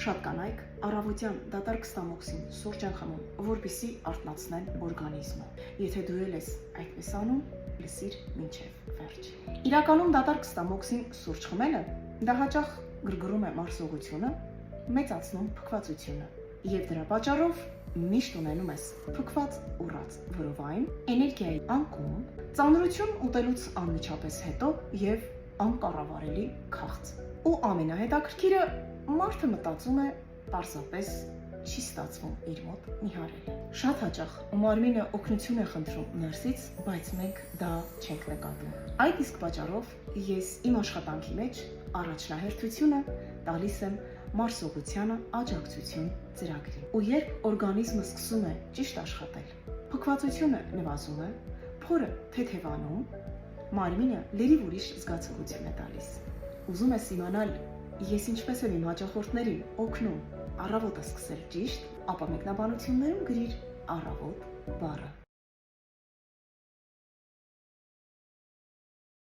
Շատ կանայք առավոտյան դատարկ ստամոքսին սուրճ են խմում, որպեսզի արթնացնեն օրգանիզմը։ Եթե դու էլ ես այդպես անում, լսիր մինչև վերջ։ Իրականում դատարկ ստամոքսին սուրճ խմելը դա հաճախ գրգռում է մարսողությունը, մեծացնում փքվածությունը, եւ դրա պատճառով միշտ ունենում ես փքված ուռած վրովային, էներգիայի անկում, ծանրություն ուտելուց անմիջապես հետո եւ անկառավարելի քաղց։ Ու ամենահետաքրքիրը մարդը մտածում է պարզապես չի ստացվում իր մոտ նիհարել։ Շատ հաճախ մարմինը օգնություն է խնդրում ներսից, բայց մենք դա չենք նկատում։ Այդ իսկ պատճառով ես իմ աշխատանքի մեջ առաջնահերթությունը տալիս եմ մարսողությանը աջակցություն ծրագրին։ Ու երբ օրգանիզմը սկսում է ճիշտ աշխատել, փքվածությունը նվազում է, փորը թեթևանում, մարմինը լրիվ ուրիշ զգացողություն է տալիս։ Ուզում ես իմանալ, ես ինչպես եմ իմ հաճախորդներին օգնում առավոտը սկսել ճիշտ, ապա մեկնաբանություններում գրիր առավոտ բառը։